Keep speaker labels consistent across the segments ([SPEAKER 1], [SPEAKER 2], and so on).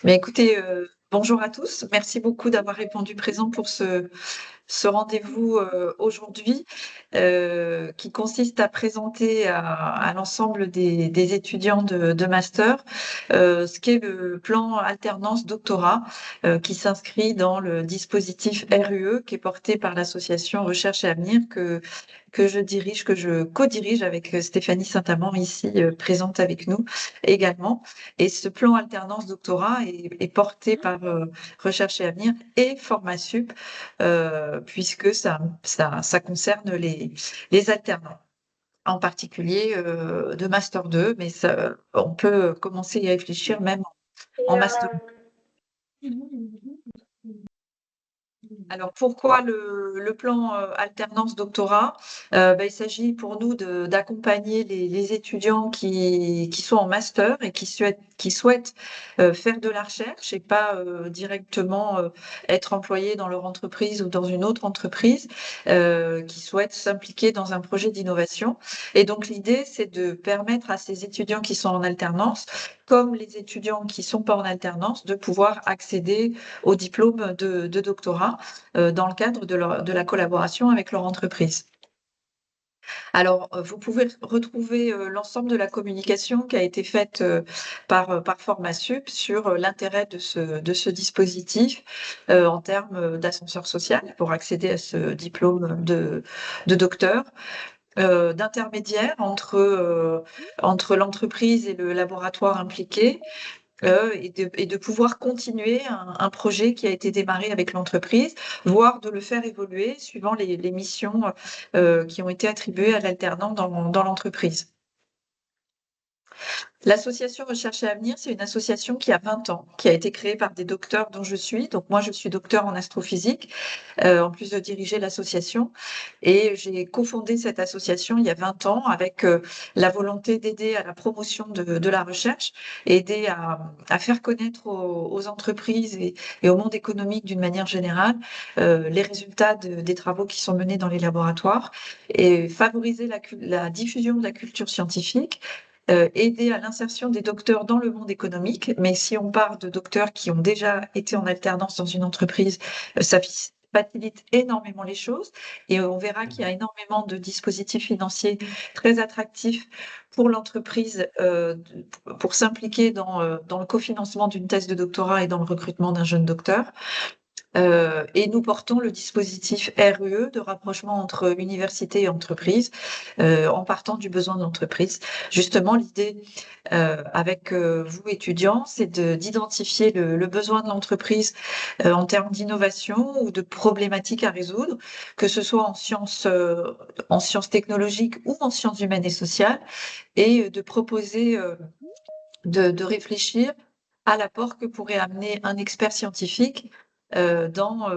[SPEAKER 1] Mais écoutez, bonjour à tous. Merci beaucoup d'avoir répondu présent pour ce rendez-vous aujourd'hui qui consiste à présenter à l'ensemble des étudiants de master ce qu'est le plan alternance doctorat qui s'inscrit dans le dispositif RUE qui est porté par l'association Recherche et Avenir que je dirige, que je co-dirige avec Stéphanie Saint-Amand ici présente avec nous également. Et ce plan alternance doctorat est porté par Recherche et Avenir et Formasup puisque ça concerne les alternants, en particulier de Master 2, mais on peut commencer à y réfléchir même en Master. Alors pourquoi le plan alternance doctorat? Il s'agit pour nous d'accompagner les étudiants qui sont en master et qui souhaitent faire de la recherche et pas directement être employés dans leur entreprise ou dans une autre entreprise, qui souhaitent s'impliquer dans un projet d'innovation. Et donc l'idée, c'est de permettre à ces étudiants qui sont en alternance, comme les étudiants qui sont pas en alternance, de pouvoir accéder au diplôme de doctorat dans le cadre de la collaboration avec leur entreprise. Alors, vous pouvez retrouver l'ensemble de la communication qui a été faite par Formasup sur l'intérêt de ce dispositif en termes d'ascenseur social pour accéder à ce diplôme de docteur. D'intermédiaire entre l'entreprise et le laboratoire impliqué, et de pouvoir continuer un projet qui a été démarré avec l'entreprise, voire de le faire évoluer suivant les missions qui ont été attribuées à l'alternant dans l'entreprise. L'association Recherche et Avenir, c'est une association qui a 20 ans, qui a été créée par des docteurs dont je suis. Donc moi, je suis docteur en astrophysique, en plus de diriger l'association. Et j'ai cofondé cette association il y a 20 ans avec la volonté d'aider à la promotion de la recherche, aider à faire connaître aux entreprises et au monde économique d'une manière générale les résultats des travaux qui sont menés dans les laboratoires et favoriser la diffusion de la culture scientifique, aider à l'insertion des docteurs dans le monde économique. Mais si on part de docteurs qui ont déjà été en alternance dans une entreprise, ça facilite énormément les choses. Et on verra qu'il y a énormément de dispositifs financiers très attractifs pour l'entreprise pour s'impliquer dans le cofinancement d'une thèse de doctorat et dans le recrutement d'un jeune docteur. Et nous portons le dispositif RUE de rapprochement entre université et entreprise, en partant du besoin de l'entreprise. Justement, l'idée avec vous étudiants, c'est d'identifier le besoin de l'entreprise en termes d'innovation ou de problématiques à résoudre, que ce soit en sciences technologiques ou en sciences humaines et sociales, et de proposer de réfléchir à l'apport que pourrait amener un expert scientifique dans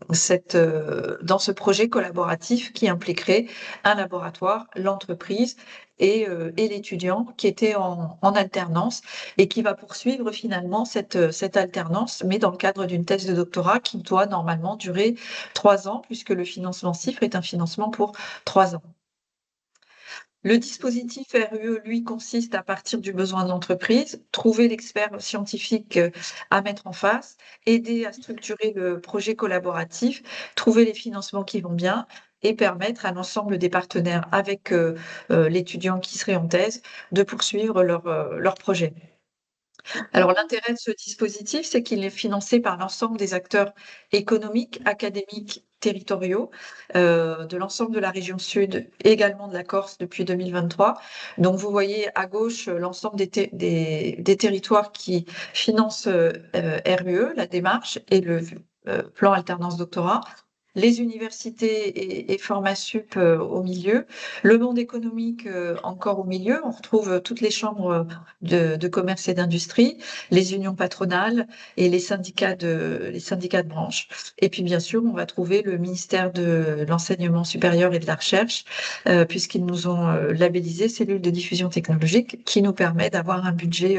[SPEAKER 1] ce projet collaboratif qui impliquerait un laboratoire, l'entreprise et l'étudiant qui était en alternance et qui va poursuivre finalement cette alternance, mais dans le cadre d'une thèse de doctorat qui doit normalement durer 3 ans, puisque le financement CIFRE est un financement pour 3 ans. Le dispositif RUE, lui, consiste à partir du besoin de l'entreprise, trouver l'expert scientifique à mettre en face, aider à structurer le projet collaboratif, trouver les financements qui vont bien et permettre à l'ensemble des partenaires avec l'étudiant qui serait en thèse de poursuivre leur projet. Alors l'intérêt de ce dispositif, c'est qu'il est financé par l'ensemble des acteurs économiques, académiques, territoriaux, de l'ensemble de la région Sud, également de la Corse depuis 2023. Donc vous voyez à gauche l'ensemble des territoires qui financent RUE, la démarche, et le plan alternance doctorat. Les universités et Formasup au milieu, le monde économique encore au milieu. On retrouve toutes les chambres de commerce et d'industrie, les unions patronales et les syndicats de branche. Et puis bien sûr, on va trouver le ministère de l'enseignement supérieur et de la recherche, puisqu'ils nous ont labellisé cellule de diffusion technologique, qui nous permet d'avoir un budget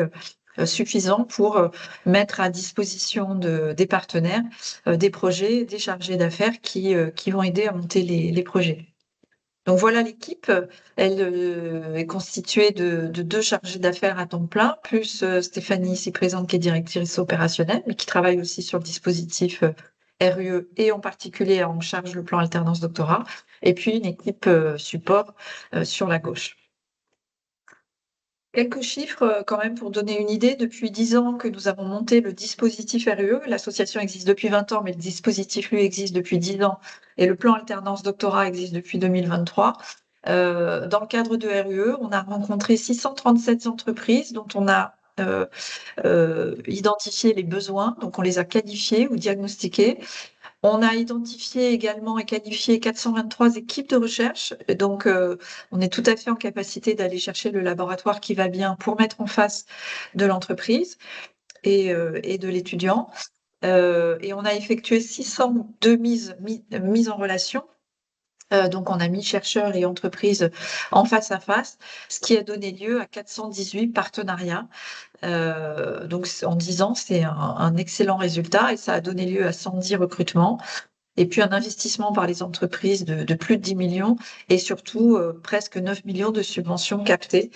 [SPEAKER 1] suffisant pour mettre à disposition des partenaires des projets, des chargés d'affaires qui vont aider à monter les projets. Donc voilà l'équipe, elle, est constituée de 2 chargés d'affaires à temps plein, plus, Stéphanie ici présente qui est directrice opérationnelle, mais qui travaille aussi sur le dispositif, RUE et en particulier en charge le plan alternance doctorat et puis une équipe, support, sur la gauche. Quelques chiffres, quand même pour donner une idée. Depuis 10 ans que nous avons monté le dispositif RUE. L'association existe depuis 20 ans, mais le dispositif, lui, existe depuis 10 ans et le plan alternance doctorat existe depuis 2023. Dans le cadre de RUE, on a rencontré 637 entreprises dont on a, identifié les besoins, donc on les a qualifiés ou diagnostiqués. On a identifié également et qualifié 423 équipes de recherche. Donc, on est tout à fait en capacité d'aller chercher le laboratoire qui va bien pour mettre en face de l'entreprise et de l'étudiant. Et on a effectué 602 mises en relation. Donc, on a mis chercheurs et entreprises en face à face, ce qui a donné lieu à 418 partenariats. Donc, en 10 ans, c'est un excellent résultat et ça a donné lieu à 110 recrutements. Et puis un investissement par les entreprises de plus de 10 millions et surtout presque 9 millions de subventions captées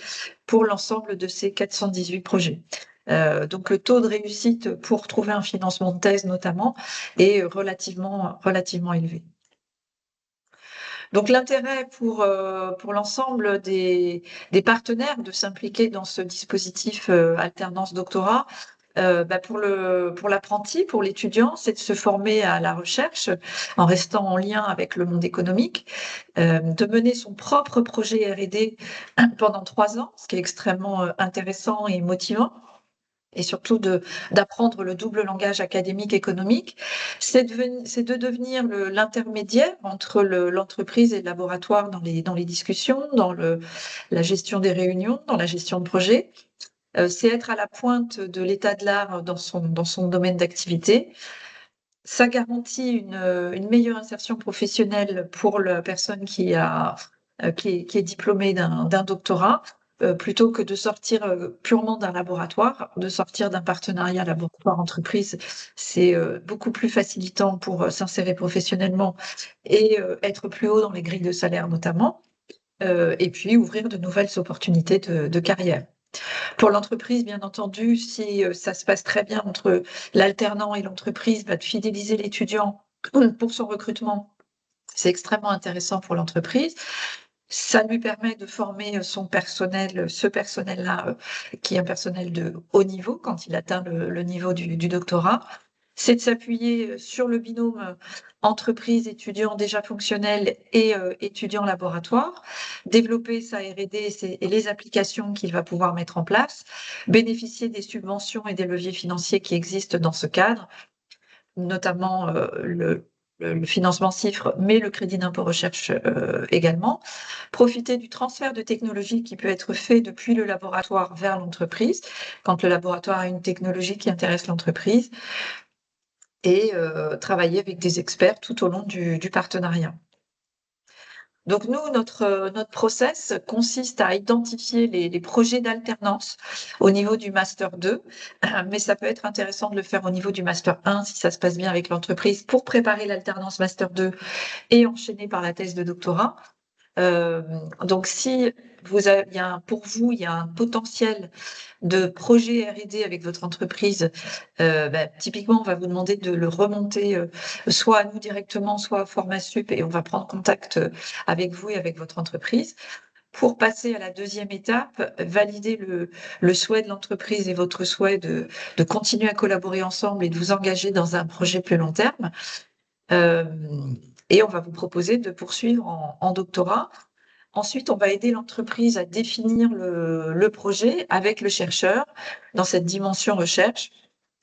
[SPEAKER 1] pour l'ensemble de ces 418 projets. Donc le taux de réussite pour trouver un financement de thèse notamment est relativement élevé. Donc l'intérêt pour l'ensemble des partenaires de s'impliquer dans ce dispositif alternance doctorat, pour l'apprenti, pour l'étudiant, c'est de se former à la recherche en restant en lien avec le monde économique, de mener son propre projet R&D pendant 3 ans, ce qui est extrêmement intéressant et motivant. Et surtout d'apprendre le double langage académique économique, c'est de devenir l'intermédiaire entre l'entreprise et le laboratoire dans les discussions, la gestion des réunions, dans la gestion de projet. C'est être à la pointe de l'état de l'art dans son domaine d'activité. Ça garantit une meilleure insertion professionnelle pour la personne qui est diplômée d'un doctorat, plutôt que de sortir purement d'un laboratoire, de sortir d'un partenariat laboratoire-entreprise. C'est beaucoup plus facilitant pour s'insérer professionnellement et être plus haut dans les grilles de salaire notamment, et puis ouvrir de nouvelles opportunités de carrière. Pour l'entreprise, bien entendu, si ça se passe très bien entre l'alternant et l'entreprise, de fidéliser l'étudiant pour son recrutement, c'est extrêmement intéressant pour l'entreprise. Ça lui permet de former son personnel, ce personnel-là, qui est un personnel de haut niveau quand il atteint le niveau du doctorat. C'est de s'appuyer sur le binôme entreprise-étudiant déjà fonctionnel et étudiant-laboratoire, développer sa R&D et les applications qu'il va pouvoir mettre en place, bénéficier des subventions et des leviers financiers qui existent dans ce cadre, notamment le financement CIFRE, mais le crédit d'impôt recherche également. Profiter du transfert de technologie qui peut être fait depuis le laboratoire vers l'entreprise, quand le laboratoire a une technologie qui intéresse l'entreprise, et travailler avec des experts tout au long du partenariat. Donc nous, notre process consiste à identifier les projets d'alternance au niveau du master 2, mais ça peut être intéressant de le faire au niveau du master 1 si ça se passe bien avec l'entreprise pour préparer l'alternance master 2 et enchaîner par la thèse de doctorat. Donc si pour vous, il y a un potentiel de projet R&D avec votre entreprise, typiquement, on va vous demander de le remonter, soit à nous directement, soit à Formasup, et on va prendre contact avec vous et avec votre entreprise. Pour passer à la deuxième étape, valider le souhait de l'entreprise et votre souhait de continuer à collaborer ensemble et de vous engager dans un projet plus long terme. Et on va vous proposer de poursuivre en doctorat. Ensuite, on va aider l'entreprise à définir le projet avec le chercheur dans cette dimension recherche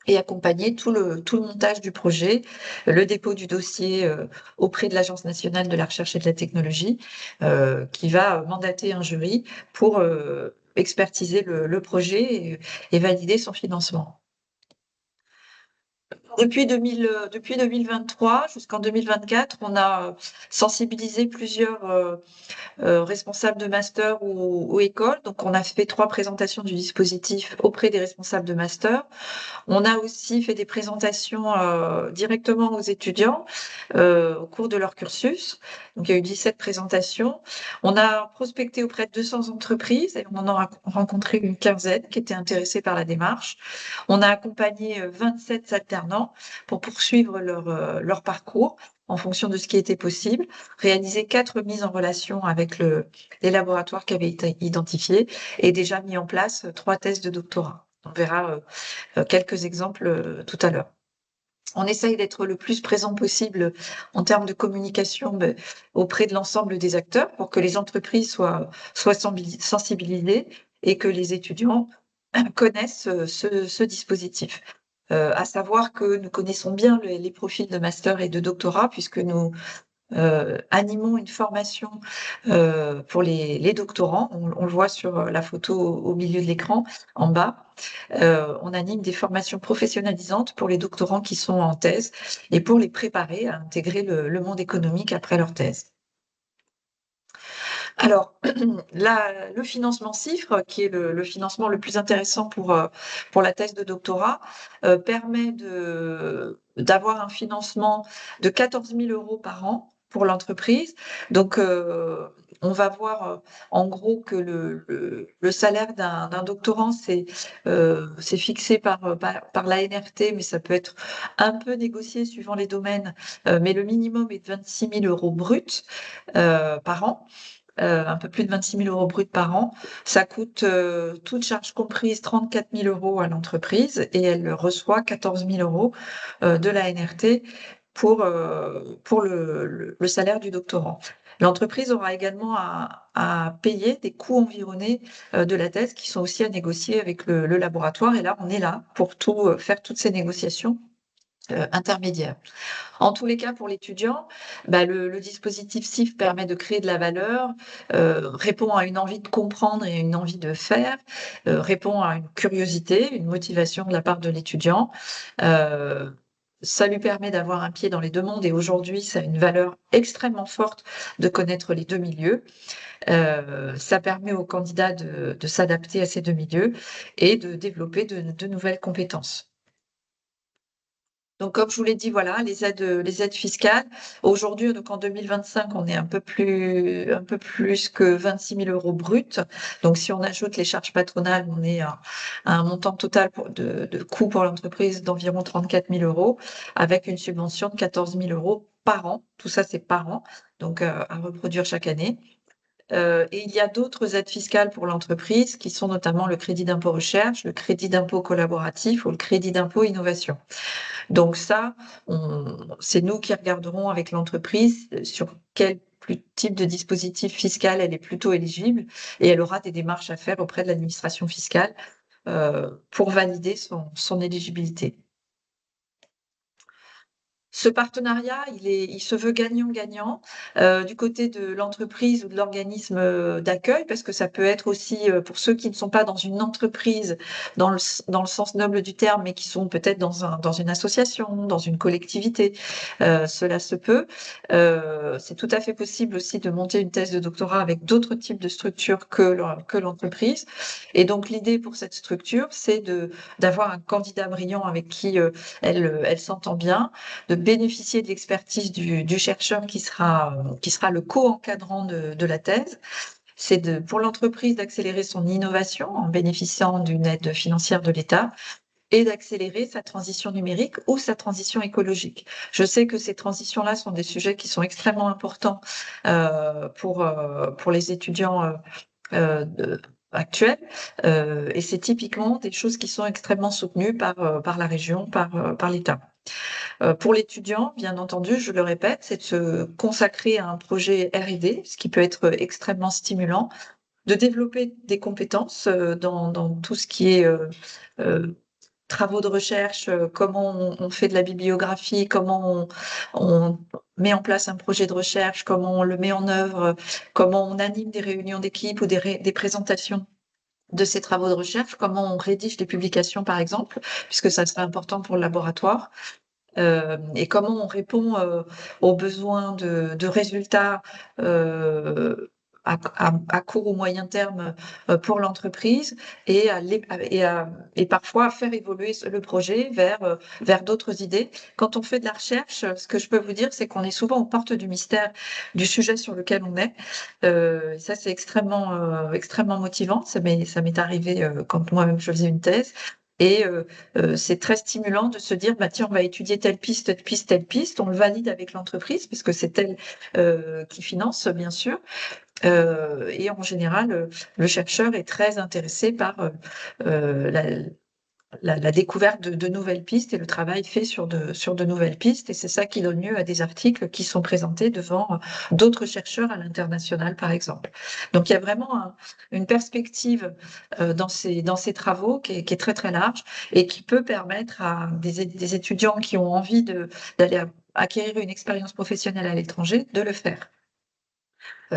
[SPEAKER 1] et accompagner tout le montage du projet, le dépôt du dossier auprès de l'Agence nationale de la recherche et de la technologie, qui va mandater un jury pour expertiser le projet et valider son financement. Depuis 2023 jusqu'en 2024, on a sensibilisé plusieurs responsables de master ou écoles. Donc, on a fait 3 présentations du dispositif auprès des responsables de master. On a aussi fait des présentations directement aux étudiants au cours de leur cursus. Donc, il y a eu 17 présentations. On a prospecté auprès de 200 entreprises et on en a rencontré une quinzaine qui étaient intéressées par la démarche. On a accompagné 27 alternants pour poursuivre leur parcours en fonction de ce qui était possible, réalisé 4 mises en relation avec les laboratoires qui avaient été identifiés et déjà mis en place 3 thèses de doctorat. On verra quelques exemples tout à l'heure. On essaye d'être le plus présent possible en termes de communication auprès de l'ensemble des acteurs pour que les entreprises soient sensibilisées et que les étudiants connaissent ce dispositif. À savoir que nous connaissons bien les profils de master et de doctorat puisque nous animons une formation pour les doctorants. On le voit sur la photo au milieu de l'écran, en bas. On anime des formations professionnalisantes pour les doctorants qui sont en thèse et pour les préparer à intégrer le monde économique après leur thèse. Alors, le financement CIFRE, qui est le financement le plus intéressant pour la thèse de doctorat, permet d'avoir un financement de 14 000 € par an pour l'entreprise. Donc, on va voir en gros que le salaire d'un doctorant, c'est fixé par l'ANRT, mais ça peut être un peu négocié suivant les domaines, mais le minimum est de 26 000 € bruts par an. Un peu plus de 26 000 € bruts par an. Ça coûte, toutes charges comprises, 34 000 € à l'entreprise et elle reçoit 14 000 € de la NRT pour le salaire du doctorant. L'entreprise aura également à payer des coûts environnés de la thèse qui sont aussi à négocier avec le laboratoire. Et là, on est là pour faire toutes ces négociations intermédiaires. En tous les cas, pour l'étudiant, le dispositif CIF permet de créer de la valeur, répond à une envie de comprendre et une envie de faire, répond à une curiosité, une motivation de la part de l'étudiant. Ça lui permet d'avoir un pied dans les deux mondes et aujourd'hui, ça a une valeur extrêmement forte de connaître les deux milieux. Ça permet aux candidats de s'adapter à ces deux milieux et de développer de nouvelles compétences. Donc, comme je vous l'ai dit, voilà, les aides fiscales. Aujourd'hui, donc en 2025, on est un peu plus que 26 000 € bruts. Donc, si on ajoute les charges patronales, on est à un montant total de coût pour l'entreprise d'environ 34 000 €, avec une subvention de 14 000 € par an. Tout ça, c'est par an, donc à reproduire chaque année. Et il y a d'autres aides fiscales pour l'entreprise qui sont notamment le crédit d'impôt recherche, le crédit d'impôt collaboratif ou le crédit d'impôt innovation. Donc ça, c'est nous qui regarderons avec l'entreprise sur quel type de dispositif fiscal elle est plutôt éligible et elle aura des démarches à faire auprès de l'administration fiscale pour valider son éligibilité. Ce partenariat, il se veut gagnant-gagnant du côté de l'entreprise ou de l'organisme d'accueil, parce que ça peut être aussi pour ceux qui ne sont pas dans une entreprise dans le sens noble du terme, mais qui sont peut-être dans une association, dans une collectivité. Cela se peut. C'est tout à fait possible aussi de monter une thèse de doctorat avec d'autres types de structures que l'entreprise. Et donc l'idée pour cette structure, c'est d'avoir un candidat brillant avec qui elle s'entend bien, de bénéficier de l'expertise du chercheur qui sera le co-encadrant de la thèse. C'est pour l'entreprise d'accélérer son innovation en bénéficiant d'une aide financière de l'État et d'accélérer sa transition numérique ou sa transition écologique. Je sais que ces transitions-là sont des sujets qui sont extrêmement importants pour les étudiants actuels, et c'est typiquement des choses qui sont extrêmement soutenues par la région, par l'État. Pour l'étudiant, bien entendu, je le répète, c'est de se consacrer à un projet R&D, ce qui peut être extrêmement stimulant, de développer des compétences dans tout ce qui est travaux de recherche, comment on fait de la bibliographie, comment on met en place un projet de recherche, comment on le met en œuvre, comment on anime des réunions d'équipe ou des présentations de ces travaux de recherche, comment on rédige des publications, par exemple, puisque ça serait important pour le laboratoire. Et comment on répond, aux besoins de résultats, à court ou moyen terme, pour l'entreprise et à l'é et parfois à faire évoluer le projet vers d'autres idées. Quand on fait de la recherche, ce que je peux vous dire, c'est qu'on est souvent aux portes du mystère du sujet sur lequel on est. Ça, c'est extrêmement motivant. Ça m'est arrivé, quand moi-même je faisais une thèse et c'est très stimulant de se dire: «Bah, tiens, on va étudier telle piste, telle piste, telle piste». On le valide avec l'entreprise puisque c'est elle, qui finance, bien sûr. Et en général, le chercheur est très intéressé par, la découverte de nouvelles pistes et le travail fait sur de nouvelles pistes et c'est ça qui donne lieu à des articles qui sont présentés devant, d'autres chercheurs à l'international, par exemple. Donc il y a vraiment une perspective, dans ces travaux qui est très, très large et qui peut permettre à des étudiants qui ont envie d'aller acquérir une expérience professionnelle à l'étranger, de le faire.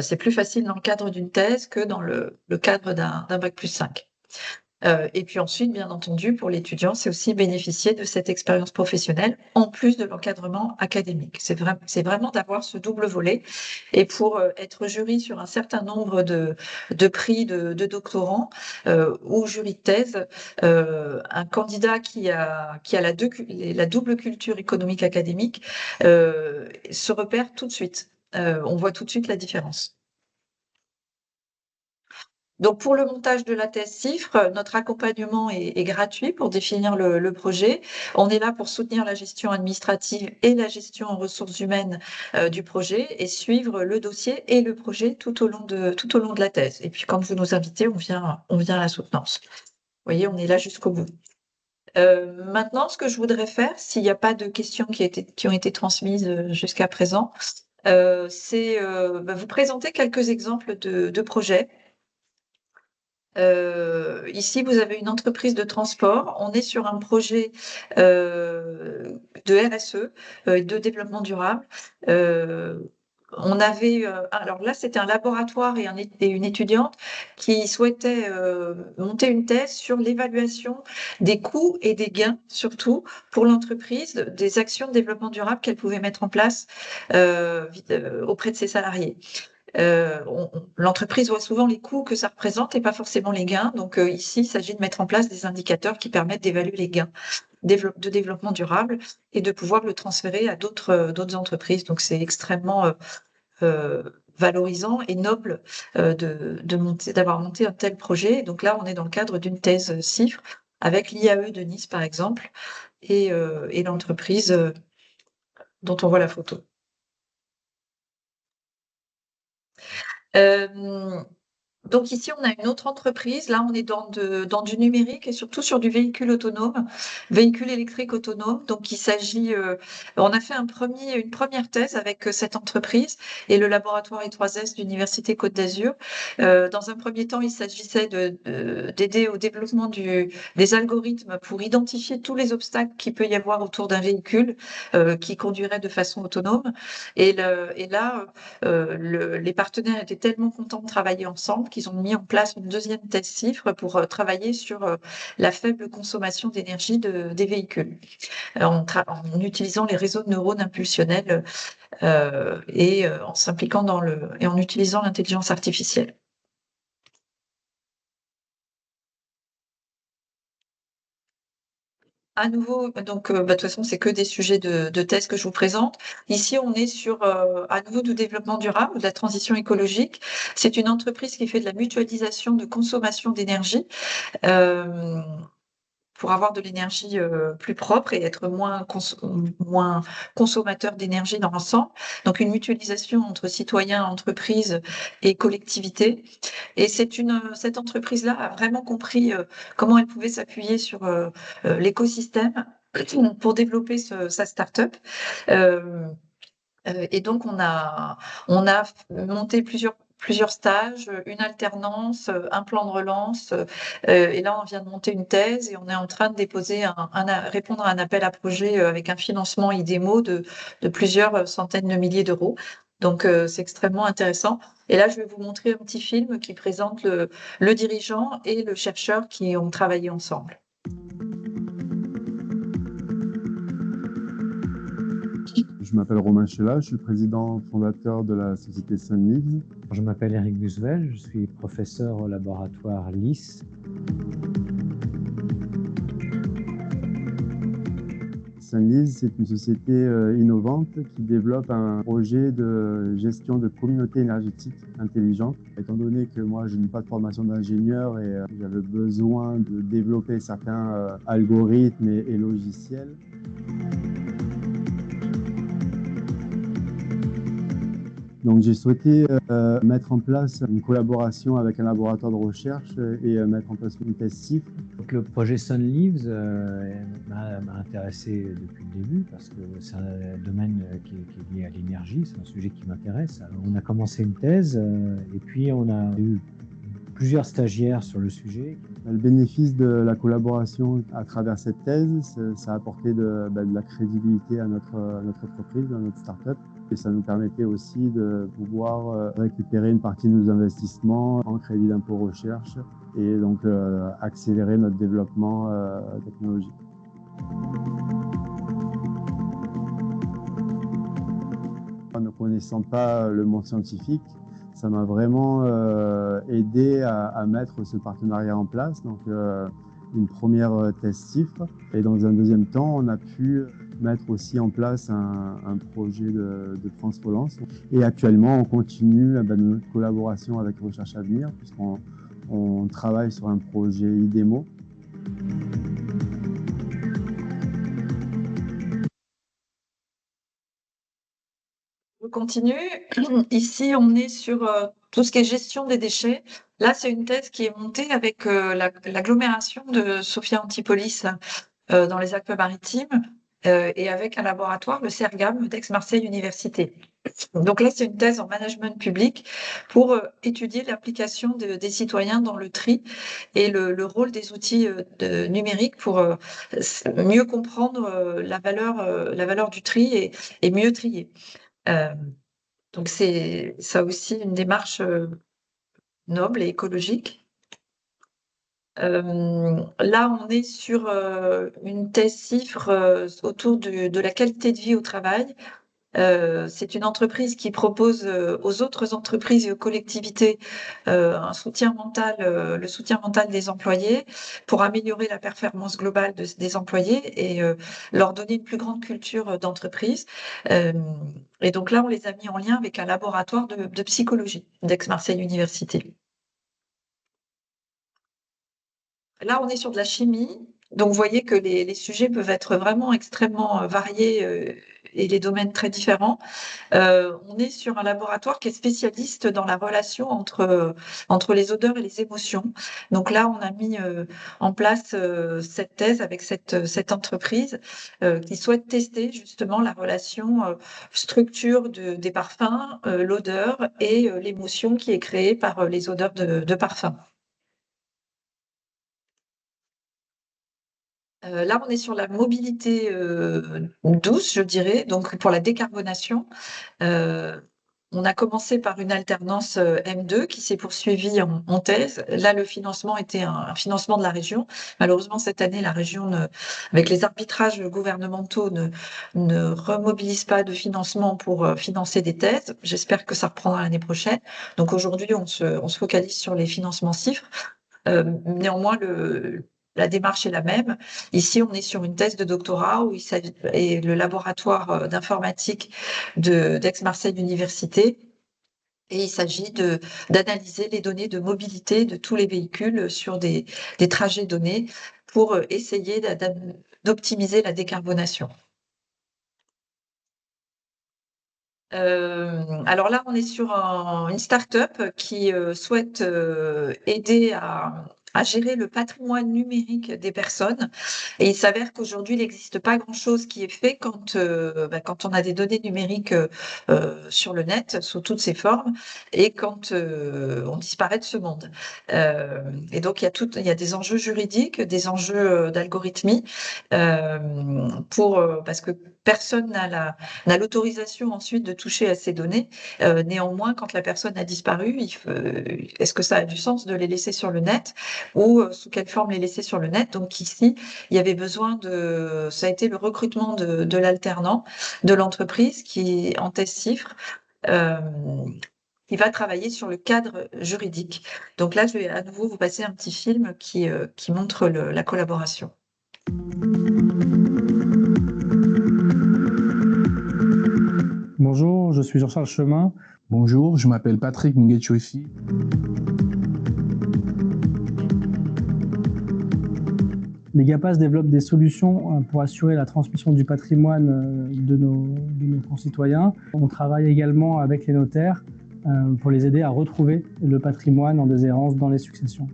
[SPEAKER 1] C'est plus facile dans le cadre d'une thèse que dans le cadre d'un bac+5. Et puis ensuite, bien entendu, pour l'étudiant, c'est aussi bénéficier de cette expérience professionnelle, en plus de l'encadrement académique. C'est vraiment d'avoir ce double volet et pour, être jury sur un certain nombre de prix de doctorants, ou jury de thèse, un candidat qui a la double culture économique académique, se repère tout de suite. On voit tout de suite la différence. Donc pour le montage de la thèse CIFRE, notre accompagnement est gratuit pour définir le projet. On est là pour soutenir la gestion administrative et la gestion en ressources humaines, du projet et suivre le dossier et le projet tout au long de la thèse. Et puis quand vous nous invitez, on vient à la soutenance. Vous voyez, on est là jusqu'au bout. Maintenant, ce que je voudrais faire, s'il n'y a pas de questions qui ont été transmises, jusqu'à présent, c'est, vous présenter quelques exemples de projets. Ici, vous avez une entreprise de transport. On est sur un projet, de RSE, de développement durable. On avait, alors là, c'était un laboratoire et une étudiante qui souhaitaient, monter une thèse sur l'évaluation des coûts et des gains, surtout pour l'entreprise, des actions de développement durable qu'elle pouvait mettre en place, auprès de ses salariés. L'entreprise voit souvent les coûts que ça représente et pas forcément les gains. Donc, ici, il s'agit de mettre en place des indicateurs qui permettent d'évaluer les gains de développement durable et de pouvoir le transférer à d'autres entreprises. Donc, c'est extrêmement valorisant et noble d'avoir monté un tel projet. Donc là, on est dans le cadre d'une thèse CIFRE avec l'IAE de Nice, par exemple, et l'entreprise dont on voit la photo. Euh, Donc ici, on a une autre entreprise. Là, on est dans du numérique et surtout sur du véhicule autonome, véhicule électrique autonome. Donc il s'agit, on a fait une première thèse avec, cette entreprise et le laboratoire I3S d'Université Côte d'Azur. Dans un premier temps, il s'agissait d'aider au développement des algorithmes pour identifier tous les obstacles qu'il peut y avoir autour d'un véhicule, qui conduirait de façon autonome. Et là, les partenaires étaient tellement contents de travailler ensemble qu'ils ont mis en place une deuxième thèse CIFRE pour travailler sur la faible consommation d'énergie des véhicules, en utilisant les réseaux de neurones impulsionnels et en s'impliquant et en utilisant l'intelligence artificielle. À nouveau, donc, de toute façon, c'est que des sujets de thèse que je vous présente. Ici, on est sur, à nouveau du développement durable, de la transition écologique. C'est une entreprise qui fait de la mutualisation de consommation d'énergie. Hem Pour avoir de l'énergie, plus propre et être moins consommateur d'énergie dans l'ensemble. Donc une mutualisation entre citoyens, entreprises et collectivités et cette entreprise-là a vraiment compris, comment elle pouvait s'appuyer sur, l'écosystème pour développer sa start-up. Hem Et donc on a monté plusieurs stages, une alternance, un plan de relance, et là on vient de monter une thèse et on est en train de déposer répondre à un appel à projet, avec un financement IDEMO de plusieurs, centaines de milliers d'euros. Donc c'est extrêmement intéressant et là je vais vous montrer un petit film qui présente le dirigeant et le chercheur qui ont travaillé ensemble.
[SPEAKER 2] Je m'appelle Romain Chela, je suis président fondateur de la société Sunleaves.
[SPEAKER 3] Je m'appelle Eric Busvel, je suis professeur au laboratoire LIS.
[SPEAKER 2] Sunleaves, c'est une société innovante qui développe un projet de gestion de communautés énergétiques intelligentes. Étant donné que moi, je n'ai pas de formation d'ingénieur et j'avais besoin de développer certains algorithmes et logiciels. Donc j'ai souhaité mettre en place une collaboration avec un laboratoire de recherche et mettre en place une thèse CIFRE.
[SPEAKER 3] Donc, le projet Sunleaves m'a intéressé depuis le début parce que c'est un domaine qui est lié à l'énergie, c'est un sujet qui m'intéresse. On a commencé une thèse et puis on a eu plusieurs stagiaires sur le sujet.
[SPEAKER 2] Le bénéfice de la collaboration à travers cette thèse, ça a apporté de la crédibilité à notre entreprise, à notre start-up. Et ça nous permettait aussi de pouvoir récupérer une partie de nos investissements en crédit d'impôt recherche et donc accélérer notre développement technologique. En ne connaissant pas le monde scientifique, ça m'a vraiment aidé à mettre ce partenariat en place. Donc, une première thèse CIFRE. Et dans un deuxième temps, on a pu mettre aussi en place un projet de France Relance. Et actuellement, on continue notre collaboration avec Recherche Avenir, puisqu'on travaille sur un projet IDEMO.
[SPEAKER 1] Je continue. Ici, on est sur tout ce qui est gestion des déchets. Là, c'est une thèse qui est montée avec l'agglomération de Sophia Antipolis dans les Alpes-Maritimes et avec un laboratoire, le CERGAM d'Aix-Marseille Université. Donc là, c'est une thèse en management public pour étudier l'application des citoyens dans le tri et le rôle des outils numériques pour mieux comprendre la valeur du tri et mieux trier. Donc c'est ça aussi une démarche noble et écologique. Là, on est sur une thèse CIFRE autour de la qualité de vie au travail. C'est une entreprise qui propose aux autres entreprises et aux collectivités un soutien mental, le soutien mental des employés pour améliorer la performance globale des employés et leur donner une plus grande culture d'entreprise. Et donc là, on les a mis en lien avec un laboratoire de psychologie d'Aix-Marseille Université. Là, on est sur de la chimie. Donc, vous voyez que les sujets peuvent être vraiment extrêmement variés et les domaines très différents. On est sur un laboratoire qui est spécialiste dans la relation entre les odeurs et les émotions. Donc là, on a mis en place cette thèse avec cette entreprise qui souhaite tester justement la relation structure des parfums, l'odeur et l'émotion qui est créée par les odeurs de parfum. Là, on est sur la mobilité douce, je dirais, donc pour la décarbonation. On a commencé par une alternance M2 qui s'est poursuivie en thèse. Là, le financement était un financement de la région. Malheureusement, cette année, la région, avec les arbitrages gouvernementaux, ne remobilise pas de financement pour financer des thèses. J'espère que ça reprendra l'année prochaine. Donc aujourd'hui, on se focalise sur les financements CIFRE. Néanmoins, la démarche est la même. Ici, on est sur une thèse de doctorat où et le laboratoire d'informatique d'Aix-Marseille Université. Et il s'agit d'analyser les données de mobilité de tous les véhicules sur des trajets donnés pour essayer d'optimiser la décarbonation. Alors là, on est sur une start-up qui souhaite aider à gérer le patrimoine numérique des personnes. Et il s'avère qu'aujourd'hui, il n'existe pas grand-chose qui est fait quand on a des données numériques sur le net, sous toutes ses formes, et quand on disparaît de ce monde. Et donc, il y a des enjeux juridiques, des enjeux d'algorithmie, parce que personne n'a l'autorisation ensuite de toucher à ces données. Néanmoins, quand la personne a disparu, est-ce que ça a du sens de les laisser sur le net ou sous quelle forme les laisser sur le net? Donc ici, il y avait besoin ça a été le recrutement de l'alternant de l'entreprise qui, en test chiffre, qui va travailler sur le cadre juridique. Donc là, je vais à nouveau vous passer un petit film qui montre la collaboration.
[SPEAKER 4] Bonjour, je suis Jean-Charles Chemin.
[SPEAKER 5] Bonjour, je m'appelle Patrick Nguetchoissi.
[SPEAKER 4] Les GAPAS développent des solutions pour assurer la transmission du patrimoine de nos concitoyens. On travaille également avec les notaires pour les aider à retrouver le patrimoine en déshérence dans les successions.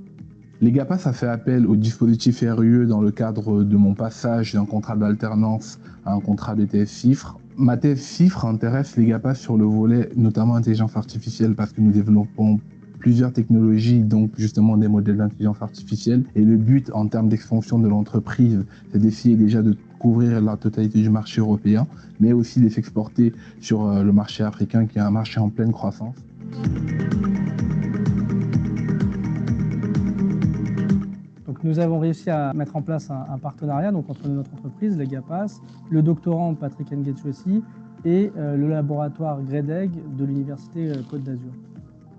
[SPEAKER 5] Les GAPAS a fait appel au dispositif RUE dans le cadre de mon passage d'un contrat d'alternance à un contrat BTS Chiffres. Ma thèse Chiffres intéresse les GAPAS sur le volet notamment intelligence artificielle parce que nous développons plusieurs technologies, donc justement des modèles d'intelligence artificielle. Et le but en termes d'expansion de l'entreprise, c'est d'essayer déjà de couvrir la totalité du marché européen, mais aussi de s'exporter sur le marché africain qui est un marché en pleine croissance.
[SPEAKER 4] Donc nous avons réussi à mettre en place un partenariat donc, entre notre entreprise, les GAPAS, le doctorant Patrick Nguetchoissi et le laboratoire GREDEG de l'Université Côte d'Azur.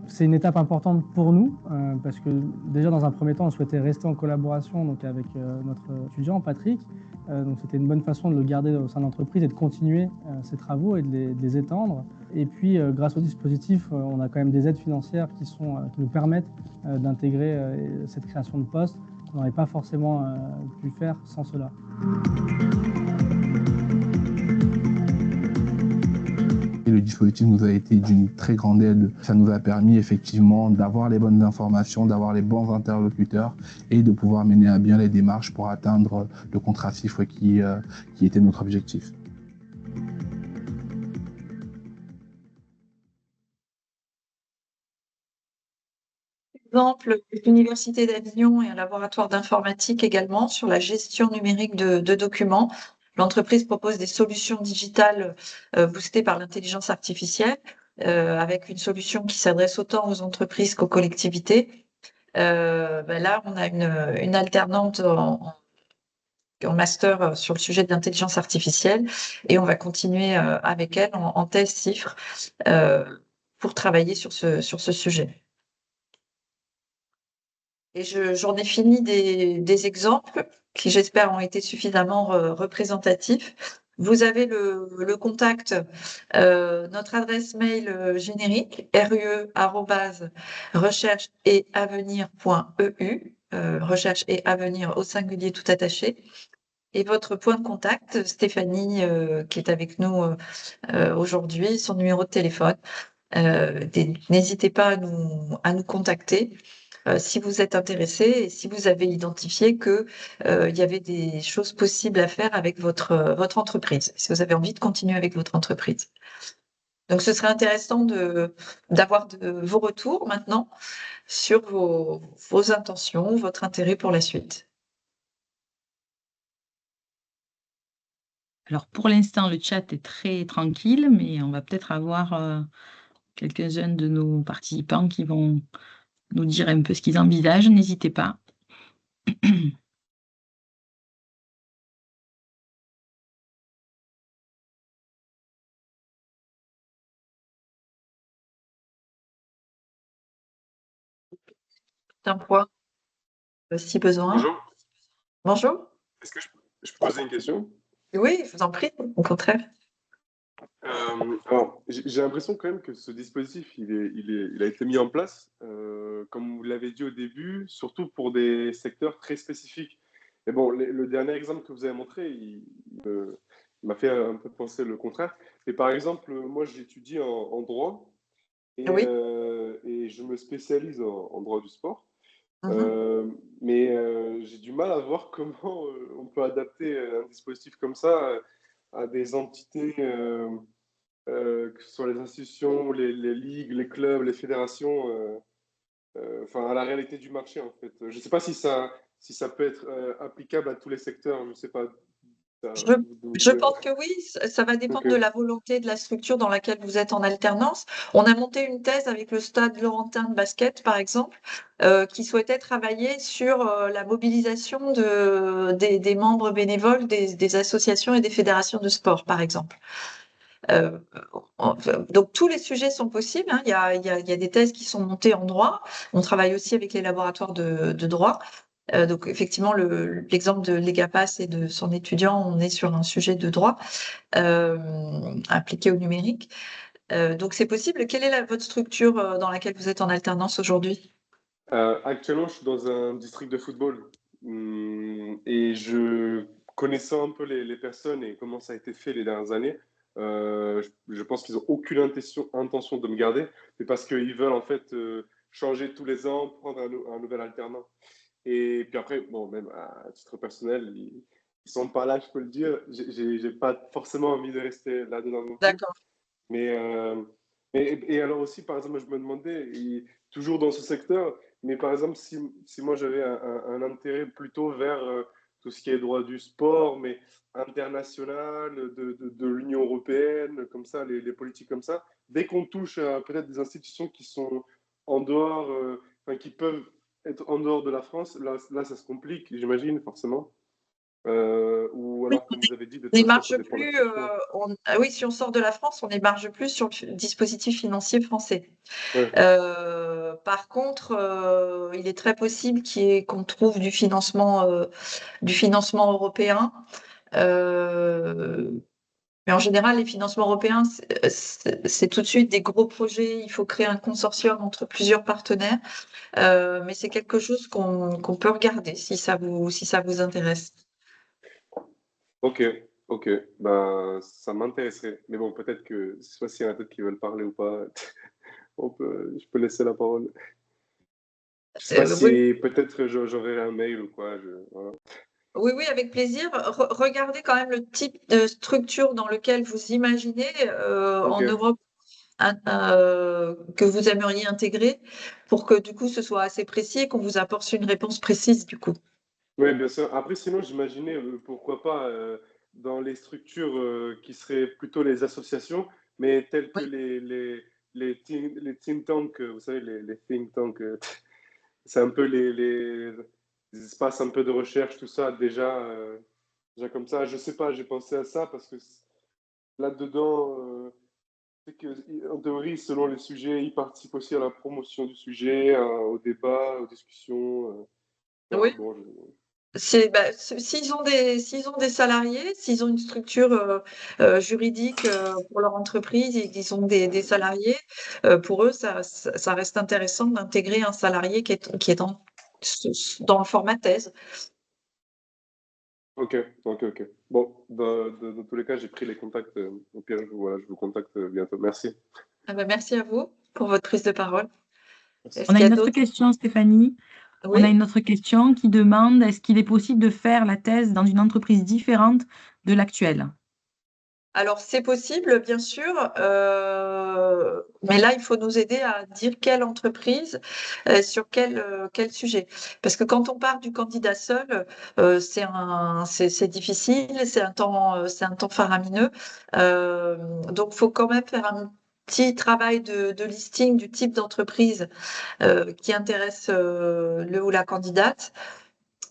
[SPEAKER 4] C'est une étape importante pour nous parce que déjà dans un premier temps, on souhaitait rester en collaboration donc, avec notre étudiant Patrick. Donc c'était une bonne façon de le garder au sein de l'entreprise et de continuer ses travaux et de les étendre. Et puis grâce au dispositif, on a quand même des aides financières qui nous permettent d'intégrer cette création de postes qu'on n'aurait pas forcément pu faire sans cela.
[SPEAKER 5] Le dispositif nous a été d'une très grande aide. Ça nous a permis effectivement d'avoir les bonnes informations, d'avoir les bons interlocuteurs et de pouvoir mener à bien les démarches pour atteindre le contrat chiffre qui était notre objectif.
[SPEAKER 1] Exemple, l'Université d'Avignon et un laboratoire d'informatique également sur la gestion numérique de documents. L'entreprise propose des solutions digitales boostées par l'intelligence artificielle avec une solution qui s'adresse autant aux entreprises qu'aux collectivités. Là, on a une alternante en master sur le sujet de l'intelligence artificielle et on va continuer avec elle en thèse chiffre pour travailler sur ce sujet. Et j'en ai fini des exemples qui, j'espère, ont été suffisamment représentatifs. Vous avez le contact, notre adresse mail générique, rue@recherche-et-avenir.eu, recherche et avenir au singulier tout attaché. Et votre point de contact, Stéphanie, qui est avec nous aujourd'hui, son numéro de téléphone. N'hésitez pas à nous contacter. Si vous êtes intéressé et si vous avez identifié que il y avait des choses possibles à faire avec votre entreprise, si vous avez envie de continuer avec votre entreprise. Donc, ce serait intéressant d'avoir vos retours maintenant sur vos intentions, votre intérêt pour la suite.
[SPEAKER 6] Alors, pour l'instant, le chat est très tranquille, mais on va peut-être avoir quelques-uns de nos participants qui vont nous dire un peu ce qu'ils envisagent. N'hésitez pas.
[SPEAKER 1] Un point, si besoin.
[SPEAKER 7] Bonjour,
[SPEAKER 1] Bonjour.
[SPEAKER 7] est-ce que je peux poser une question?
[SPEAKER 1] Oui, je vous en prie, au contraire.
[SPEAKER 7] Alors, j'ai l'impression quand même que ce dispositif, il a été mis en place, comme vous l'avez dit au début, surtout pour des secteurs très spécifiques. Et bon, le dernier exemple que vous avez montré, il m'a fait un peu penser le contraire. Mais par exemple, moi, j'étudie en droit
[SPEAKER 1] Oui.
[SPEAKER 7] et je me spécialise en droit du sport.
[SPEAKER 1] Mhm.
[SPEAKER 7] Mais j'ai du mal à voir comment on peut adapter un dispositif comme ça à des entités, que ce soit les institutions, les ligues, les clubs, les fédérations, enfin à la réalité du marché en fait. Je ne sais pas si ça peut être applicable à tous les secteurs, je ne sais pas. Ça,
[SPEAKER 1] Je,
[SPEAKER 7] vous
[SPEAKER 1] je
[SPEAKER 7] pouvez-
[SPEAKER 1] pense que oui, ça va dépendre de
[SPEAKER 7] Ok.
[SPEAKER 1] la volonté de la structure dans laquelle vous êtes en alternance. On a monté une thèse avec le Stade Laurentin de basket, par exemple, qui souhaitait travailler sur la mobilisation des membres bénévoles des associations et des fédérations de sport, par exemple. Euh, donc tous les sujets sont possibles, hein. Il y a des thèses qui sont montées en droit. On travaille aussi avec les laboratoires de droit. Donc effectivement, l'exemple de l'EGAPAS et de son étudiant, on est sur un sujet de droit appliqué au numérique. Donc c'est possible. Quelle est votre structure dans laquelle vous êtes en alternance aujourd'hui?
[SPEAKER 7] Actuellement, je suis dans un district de football. Et connaissant un peu les personnes et comment ça a été fait les dernières années, je pense qu'ils n'ont aucune intention de me garder, mais parce qu'ils veulent en fait changer tous les ans, prendre un nouvel alternant. Et puis après, bon, même à titre personnel, ils sont pas là, je peux le dire. J'ai pas forcément envie de rester là-dedans non plus.
[SPEAKER 1] D'accord.
[SPEAKER 7] Mais, et alors aussi, par exemple, je me demandais, toujours dans ce secteur, mais par exemple, si moi j'avais un intérêt plutôt vers tout ce qui est droit du sport, mais international, de l'Union européenne, comme ça, les politiques comme ça, dès qu'on touche à peut-être des institutions qui sont en dehors, enfin, qui peuvent être en dehors de la France, là ça se complique, j'imagine, forcément. Ou
[SPEAKER 1] Oui,
[SPEAKER 7] alors, comme vous avez dit, de
[SPEAKER 1] on
[SPEAKER 7] toute façon, ça
[SPEAKER 1] n'émarge
[SPEAKER 7] dépend de la
[SPEAKER 1] plus.
[SPEAKER 7] structure.
[SPEAKER 1] Oui, si on sort de la France, on n'émarge plus sur le dispositif financier français.
[SPEAKER 7] Ouais.
[SPEAKER 1] Par contre, il est très possible qu'on trouve du financement européen. Mais en général, les financements européens, c'est tout de suite des gros projets. Il faut créer un consortium entre plusieurs partenaires. Mais c'est quelque chose qu'on peut regarder si ça vous intéresse.
[SPEAKER 7] Ok, ok, ben ça m'intéresserait. Mais bon, peut-être que, je sais pas s'il y en a d'autres qui veulent parler ou pas, je peux laisser la parole. Je sais pas
[SPEAKER 1] Oui,
[SPEAKER 7] si peut-être j'aurai un mail ou quoi. Voilà.
[SPEAKER 1] oui, oui, avec plaisir. Regardez quand même le type de structure dans lequel vous imaginez
[SPEAKER 7] Ok,
[SPEAKER 1] en Europe que vous aimeriez intégrer pour que du coup ce soit assez précis et qu'on vous apporte une réponse précise du coup.
[SPEAKER 7] oui, bien sûr. Après, sinon, j'imaginais, pourquoi pas, dans les structures qui seraient plutôt les associations, mais telles que
[SPEAKER 1] Oui,
[SPEAKER 7] les think tanks, vous savez, les think tanks, c'est un peu les espaces un peu de recherche, tout ça, déjà comme ça. Je sais pas, j'ai pensé à ça parce que là-dedans, c'est que, en théorie, selon les sujets, ils participent aussi à la promotion du sujet, au débat, aux discussions.
[SPEAKER 1] oui.
[SPEAKER 7] Bon,
[SPEAKER 1] S'ils ont des salariés, s'ils ont une structure juridique pour leur entreprise et qu'ils ont des salariés, pour eux, ça reste intéressant d'intégrer un salarié qui est dans le format thèse.
[SPEAKER 7] ok, ok, ok. Bon, dans tous les cas, j'ai pris les contacts. Au pire, voilà, je vous contacte bientôt. Merci.
[SPEAKER 1] Ah ben, merci à vous pour votre prise de parole.
[SPEAKER 7] Merci.
[SPEAKER 1] Est-ce
[SPEAKER 6] On a
[SPEAKER 1] qu'il y a
[SPEAKER 6] une autre
[SPEAKER 1] d'autres?
[SPEAKER 6] question, Stéphanie. On a
[SPEAKER 1] Oui.
[SPEAKER 6] une autre question qui demande, est-ce qu'il est possible de faire la thèse dans une entreprise différente de l'actuelle?
[SPEAKER 1] Alors, c'est possible, bien sûr, mais là, il faut nous aider à dire quelle entreprise, sur quel sujet. Parce que quand on part du candidat seul, c'est difficile, c'est un temps faramineux. Donc, il faut quand même faire un petit travail de listing du type d'entreprise qui intéresse le ou la candidate.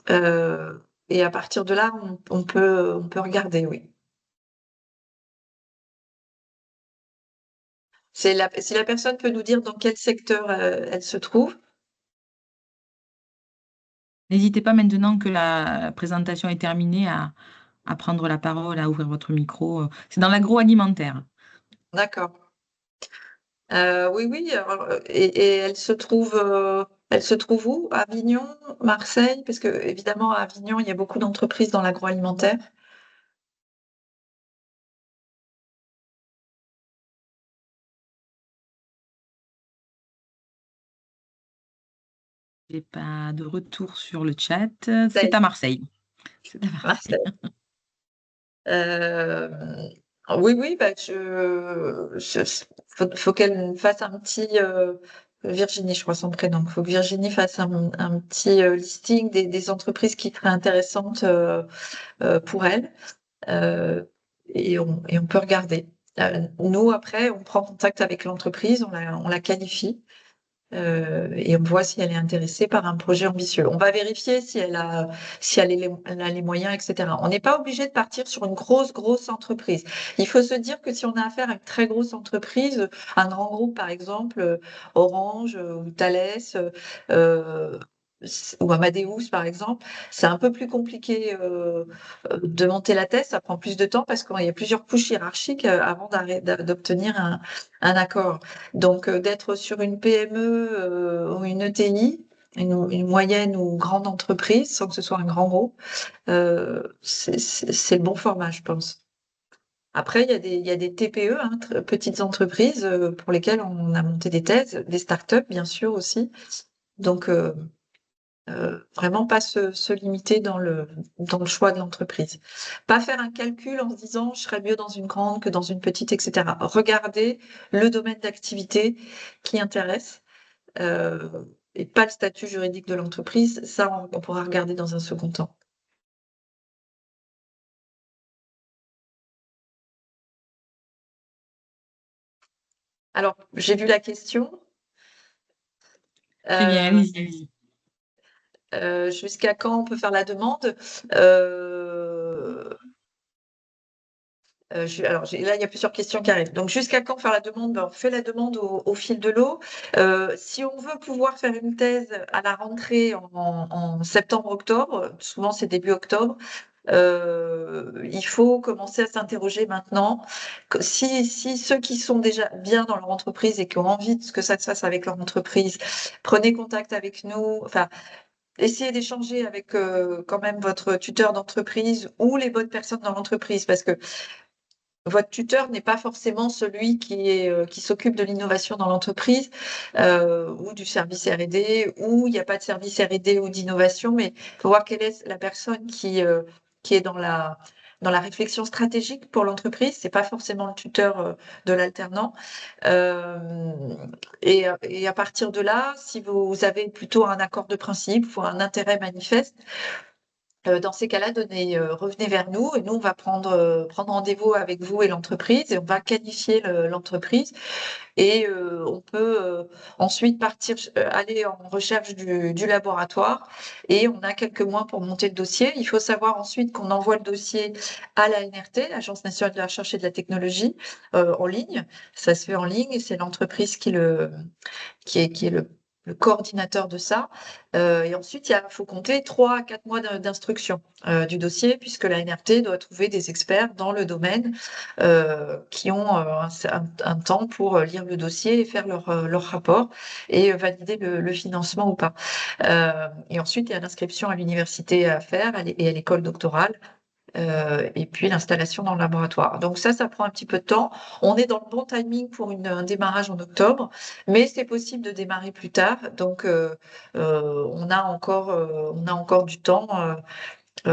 [SPEAKER 1] Euh, et à partir de là, on peut regarder, oui. Si la personne peut nous dire dans quel secteur elle se trouve.
[SPEAKER 6] N'hésitez pas maintenant que la présentation est terminée à prendre la parole, à ouvrir votre micro. C'est dans l'agroalimentaire.
[SPEAKER 1] D'accord. Oui, oui. Alors, et elle se trouve où? À Avignon, Marseille? Parce que évidemment, à Avignon, il y a beaucoup d'entreprises dans l'agroalimentaire.
[SPEAKER 6] J'ai pas de retour sur le chat.
[SPEAKER 1] Ça y
[SPEAKER 6] C'est
[SPEAKER 1] est,
[SPEAKER 6] à Marseille. C'est à Marseille.
[SPEAKER 1] Marseille. Euh, oui, oui. Bah, faut qu'elle fasse un petit. Virginie, je crois son prénom. Il faut que Virginie fasse un petit listing des entreprises qui seraient intéressantes pour elle. et on peut regarder. Nous, après, on prend contact avec l'entreprise, on la qualifie. Et on voit si elle est intéressée par un projet ambitieux. On va vérifier si elle a les moyens, etc. On n'est pas obligé de partir sur une grosse entreprise. Il faut se dire que si on a affaire à une très grosse entreprise, un grand groupe par exemple, Orange ou Thales, ou Amadeus par exemple, c'est un peu plus compliqué de monter la thèse, ça prend plus de temps parce qu'il y a plusieurs couches hiérarchiques avant d'obtenir un accord. Donc, d'être sur une PME ou une ETI, une moyenne ou grande entreprise, sans que ce soit un grand groupe, c'est le bon format, je pense. Après, il y a des TPE, hein, petites entreprises, pour lesquelles on a monté des thèses, des startups, bien sûr, aussi. Donc, vraiment pas se limiter dans le choix de l'entreprise. Pas faire un calcul en se disant je serais mieux dans une grande que dans une petite, etc. Regardez le domaine d'activité qui intéresse et pas le statut juridique de l'entreprise. Ça, on pourra regarder dans un second temps. Alors, j'ai vu la question.
[SPEAKER 6] Très bien, allez-y.
[SPEAKER 1] Jusqu'à quand on peut faire la demande? Alors là, il y a plusieurs questions qui arrivent. Donc, jusqu'à quand faire la demande? On fait la demande au fil de l'eau. Si on veut pouvoir faire une thèse à la rentrée en septembre-octobre, souvent c'est début octobre, il faut commencer à s'interroger maintenant. Si ceux qui sont déjà bien dans leur entreprise et qui ont envie de ce que ça se fasse avec leur entreprise, prenez contact avec nous. Enfin, essayez d'échanger avec quand même votre tuteur d'entreprise ou les bonnes personnes dans l'entreprise, parce que votre tuteur n'est pas forcément celui qui s'occupe de l'innovation dans l'entreprise ou du service R&D, ou il n'y a pas de service R&D ou d'innovation, mais il faut voir quelle est la personne qui est dans la réflexion stratégique pour l'entreprise. C'est pas forcément le tuteur de l'alternant. Et à partir de là, si vous avez plutôt un accord de principe ou un intérêt manifeste, dans ces cas-là, revenez vers nous et nous, on va prendre rendez-vous avec vous et l'entreprise et on va qualifier l'entreprise et on peut ensuite aller en recherche du laboratoire et on a quelques mois pour monter le dossier. Il faut savoir ensuite qu'on envoie le dossier à l'ANRT, l'Agence nationale de la recherche et de la technologie, en ligne. Ça se fait en ligne et c'est l'entreprise qui est le coordinateur de ça. Et ensuite, il faut compter 3 à 4 mois d'instruction du dossier, puisque la NRT doit trouver des experts dans le domaine qui ont un temps pour lire le dossier et faire leur rapport et valider le financement ou pas. Et ensuite, il y a l'inscription à l'université à faire et à l'école doctorale. Et puis l'installation dans le laboratoire. Donc ça prend un petit peu de temps. On est dans le bon timing pour un démarrage en octobre, mais c'est possible de démarrer plus tard. Donc on a encore du temps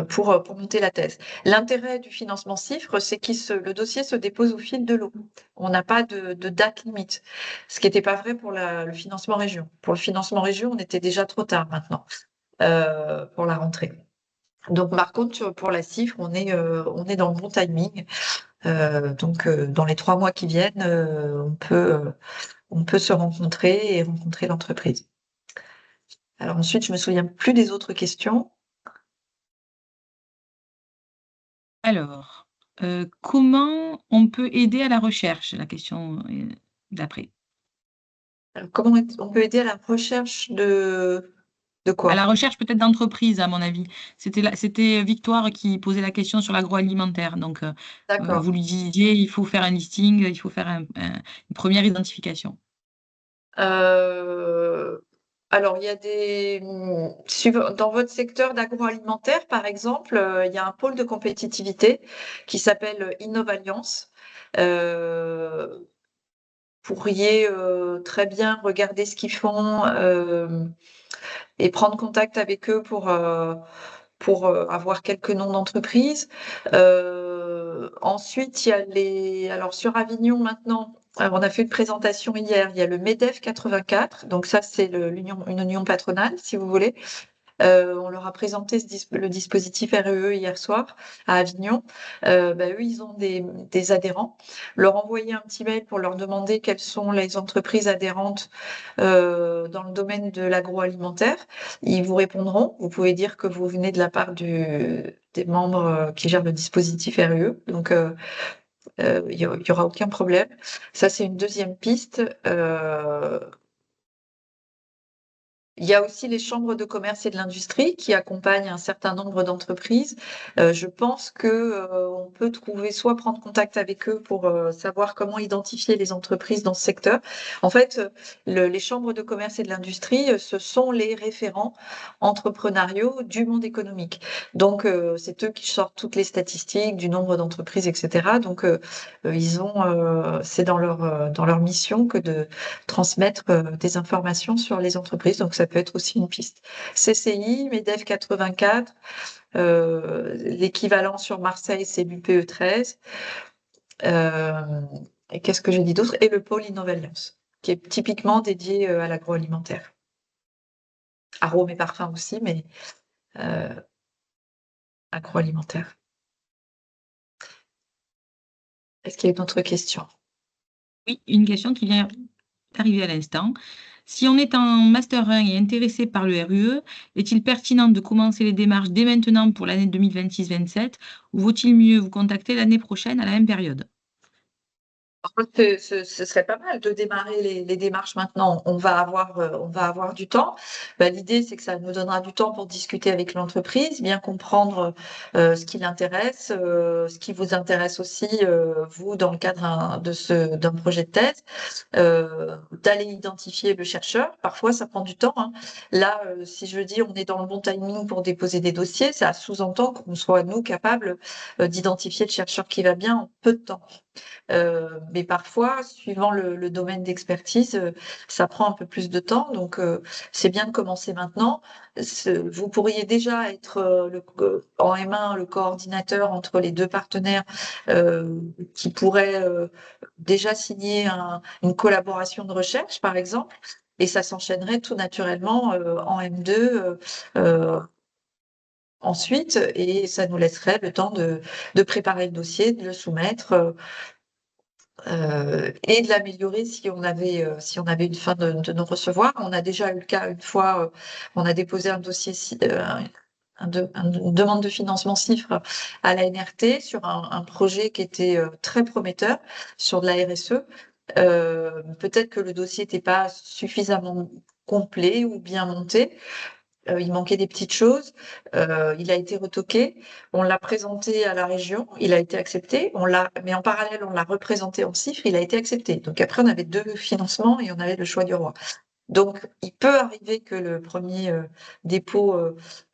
[SPEAKER 1] pour monter la thèse. L'intérêt du financement CIFRE, c'est que le dossier se dépose au fil de l'eau. On n'a pas de date limite, ce qui n'était pas vrai pour le financement région. Pour le financement région, on était déjà trop tard maintenant pour la rentrée. Donc, par contre, pour la CIFRE, on est dans le bon timing. Donc, dans les 3 mois qui viennent, on peut se rencontrer et rencontrer l'entreprise. Alors ensuite, je me souviens plus des autres questions.
[SPEAKER 6] Alors, comment on peut aider à la recherche? La question d'après.
[SPEAKER 1] Alors, comment on peut aider à la recherche de
[SPEAKER 6] À
[SPEAKER 1] quoi?
[SPEAKER 6] la recherche peut-être d'entreprise, à mon avis. C'était Victoire qui posait la question sur l'agroalimentaire. Donc,
[SPEAKER 1] D'accord.
[SPEAKER 6] vous lui disiez, il faut faire un listing, il faut faire une première identification.
[SPEAKER 1] Alors, il y a dans votre secteur d'agroalimentaire, par exemple, il y a un pôle de compétitivité qui s'appelle Innovalliance. Pourriez très bien regarder ce qu'ils font et prendre contact avec eux pour avoir quelques noms d'entreprises. Ensuite, il y a alors sur Avignon maintenant, on a fait une présentation hier, il y a le MEDEF 84, donc ça c'est une union patronale, si vous voulez. On leur a présenté le dispositif REE hier soir à Avignon. Eux, ils ont des adhérents. Leur envoyer un petit mail pour leur demander quelles sont les entreprises adhérentes dans le domaine de l'agroalimentaire. Ils vous répondront. Vous pouvez dire que vous venez de la part des membres qui gèrent le dispositif REE. Donc, il y aura aucun problème. Ça, c'est une deuxième piste. Il y a aussi les chambres de commerce et de l'industrie qui accompagnent un certain nombre d'entreprises. Je pense que on peut prendre contact avec eux pour savoir comment identifier les entreprises dans ce secteur. En fait, les chambres de commerce et de l'industrie, ce sont les référents entrepreneuriaux du monde économique. Donc, c'est eux qui sortent toutes les statistiques du nombre d'entreprises, etc. Donc, c'est dans leur mission que de transmettre des informations sur les entreprises. Donc, ça peut être aussi une piste. CCI, MEDEF 84, l'équivalent sur Marseille, c'est l'UPE 13. Et qu'est-ce que j'ai dit d'autre? Et le pôle Innovalence, qui est typiquement dédié à l'agroalimentaire. Arômes et parfums aussi, mais agroalimentaire. Est-ce qu'il y a une autre question?
[SPEAKER 6] Oui, une question qui vient d'arriver à l'instant. Si on est en Master 1 et intéressé par le RUE, est-il pertinent de commencer les démarches dès maintenant pour l'année 2026-27 ou vaut-il mieux vous contacter l'année prochaine à la même période?
[SPEAKER 1] Ce serait pas mal de démarrer les démarches maintenant. On va avoir du temps. L'idée, c'est que ça nous donnera du temps pour discuter avec l'entreprise, bien comprendre ce qui l'intéresse, ce qui vous intéresse aussi, vous, dans le cadre d'un projet de thèse, d'aller identifier le chercheur. Parfois, ça prend du temps, hein. Là, si je dis on est dans le bon timing pour déposer des dossiers, ça sous-entend qu'on soit, nous, capables d'identifier le chercheur qui va bien en peu de temps. Mais parfois, suivant le domaine d'expertise, ça prend un peu plus de temps. Donc, c'est bien de commencer maintenant. Vous pourriez déjà être en M1 le coordinateur entre les deux partenaires qui pourraient déjà signer une collaboration de recherche, par exemple. Et ça s'enchaînerait tout naturellement en M2 ensuite. Et ça nous laisserait le temps de préparer le dossier, de le soumettre. Et de l'améliorer si on avait une fin de non-recevoir. On a déjà eu le cas une fois, on a déposé un dossier, une demande de financement CIFRE à la NRT sur un projet qui était très prometteur sur de la RSE. Peut-être que le dossier n'était pas suffisamment complet ou bien monté. Il manquait des petites choses. Il a été retoqué. On l'a présenté à la région. Il a été accepté. Mais en parallèle, on l'a représenté en CIFRE. Il a été accepté. Donc après, on avait 2 financements et on avait le choix du roi. Donc, il peut arriver que le premier dépôt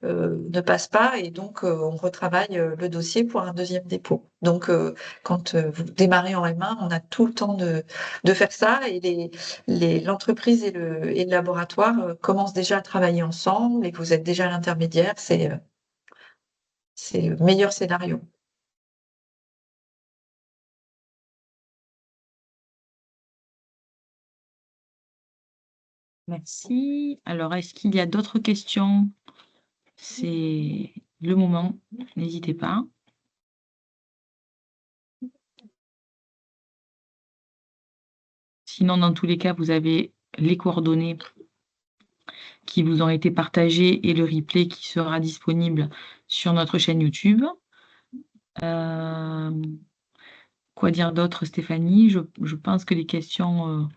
[SPEAKER 1] ne passe pas et donc on retravaille le dossier pour un deuxième dépôt. Donc, quand vous démarrez en M1, on a tout le temps de faire ça et l'entreprise et le laboratoire commencent déjà à travailler ensemble et que vous êtes déjà à l'intermédiaire, c'est le meilleur scénario.
[SPEAKER 6] Merci. Alors, est-ce qu'il y a d'autres questions? C'est le moment, n'hésitez pas. Sinon, dans tous les cas, vous avez les coordonnées qui vous ont été partagées et le replay qui sera disponible sur notre chaîne YouTube. Quoi dire d'autre, Stéphanie? Je pense que les questions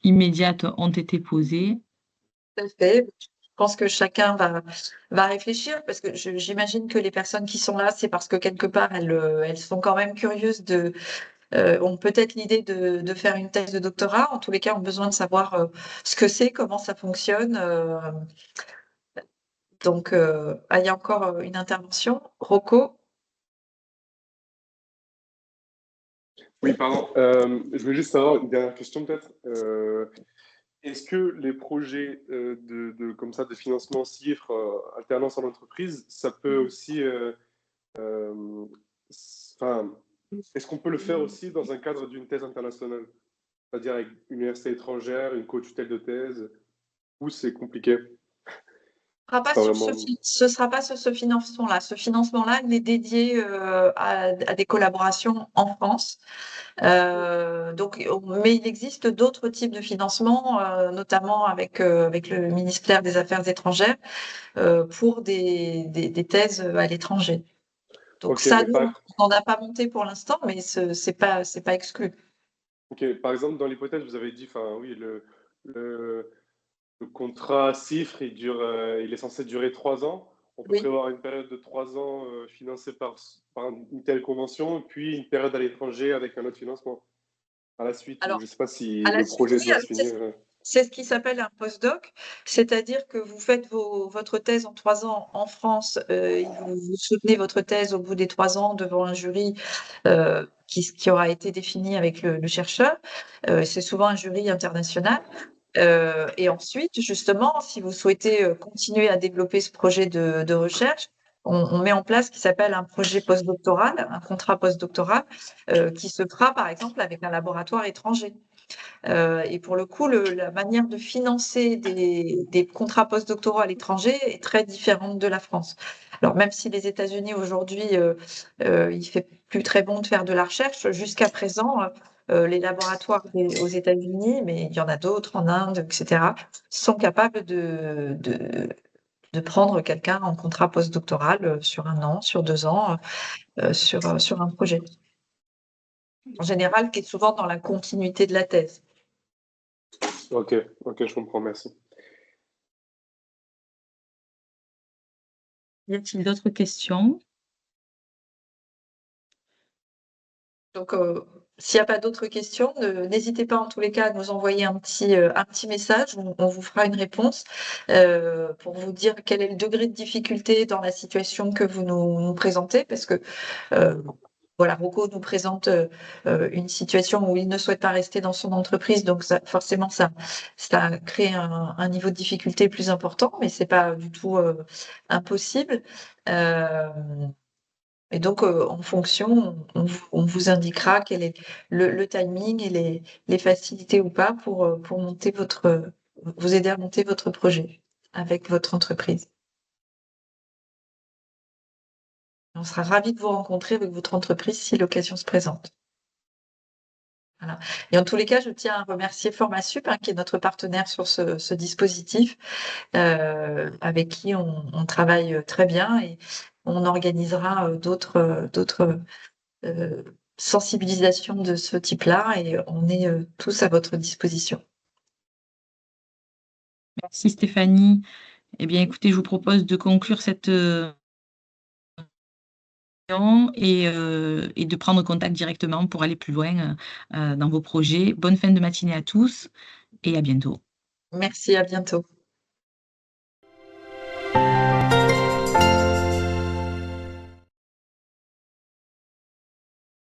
[SPEAKER 6] immédiates ont été posées.
[SPEAKER 1] Tout à fait. Je pense que chacun va réfléchir parce que j'imagine que les personnes qui sont là, c'est parce que quelque part, elles sont quand même curieuses ont peut-être l'idée de faire une thèse de doctorat. En tous les cas, ont besoin de savoir ce que c'est, comment ça fonctionne. Donc, il y a encore une intervention. Rocco?
[SPEAKER 7] Oui, pardon. Je voulais juste savoir une dernière question peut-être. Est-ce que les projets comme ça de financement CIFRE, alternance en entreprise, ça peut aussi, est-ce qu'on peut le faire aussi dans un cadre d'une thèse internationale, c'est-à-dire avec une université étrangère, une co-tutelle de thèse, ou c'est compliqué?
[SPEAKER 1] Ce sera pas sur ce financement-là. Ce financement-là, il est dédié à des collaborations en France. Mais il existe d'autres types de financement, notamment avec le ministère des Affaires étrangères, pour des thèses à l'étranger. Donc
[SPEAKER 7] Ok,
[SPEAKER 1] ça,
[SPEAKER 7] mais
[SPEAKER 1] nous, on n'en a pas monté pour l'instant, mais c'est pas exclu.
[SPEAKER 7] ok, par exemple, dans l'hypothèse, vous avez dit, enfin oui, le contrat CIFRE, il est censé durer 3 ans. On peut
[SPEAKER 1] Oui.
[SPEAKER 7] prévoir une période de 3 ans financée par une telle convention, puis une période à l'étranger avec un autre financement à la suite.
[SPEAKER 1] Alors,
[SPEAKER 7] Je ne sais pas si
[SPEAKER 1] à la
[SPEAKER 7] le
[SPEAKER 1] suite,
[SPEAKER 7] projet
[SPEAKER 1] oui,
[SPEAKER 7] doit
[SPEAKER 1] alors,
[SPEAKER 7] se finir.
[SPEAKER 1] c'est ce qui s'appelle un postdoc, c'est-à-dire que vous faites votre thèse en 3 ans en France, vous soutenez votre thèse au bout des 3 ans devant un jury qui aura été défini avec le chercheur. C'est souvent un jury international. Et ensuite, justement, si vous souhaitez continuer à développer ce projet de recherche, on met en place ce qui s'appelle un projet postdoctoral, un contrat postdoctoral, qui se fera par exemple avec un laboratoire étranger. Et pour le coup, la manière de financer des contrats postdoctoraux à l'étranger est très différente de la France. Alors même si les États-Unis aujourd'hui, il fait plus très bon de faire de la recherche, jusqu'à présent, les laboratoires aux États-Unis, mais il y en a d'autres en Inde, etc., sont capables de prendre quelqu'un en contrat postdoctoral sur 1 an, sur 2 ans, sur un projet. En général, qui est souvent dans la continuité de la thèse.
[SPEAKER 7] Ok, je comprends, merci.
[SPEAKER 6] Y a-t-il d'autres questions?
[SPEAKER 1] Donc, s'il n'y a pas d'autres questions, n'hésitez pas en tous les cas à nous envoyer un petit message. On vous fera une réponse pour vous dire quel est le degré de difficulté dans la situation que vous nous présentez, parce que voilà, Rocco nous présente une situation où il ne souhaite pas rester dans son entreprise, donc forcément ça crée un niveau de difficulté plus important, mais c'est pas du tout impossible. Et donc, en fonction, on vous indiquera quel est le timing et les facilités ou pas pour monter vous aider à monter votre projet avec votre entreprise. On sera ravis de vous rencontrer avec votre entreprise si l'occasion se présente. Voilà. Et en tous les cas, je tiens à remercier Formasup, qui est notre partenaire sur ce dispositif, avec qui on travaille très bien et on organisera d'autres sensibilisation de ce type-là et on est tous à votre disposition.
[SPEAKER 6] Merci Stéphanie. Eh bien, écoutez, je vous propose de conclure cette et de prendre contact directement pour aller plus loin dans vos projets. Bonne fin de matinée à tous et à bientôt.
[SPEAKER 1] Merci, à bientôt.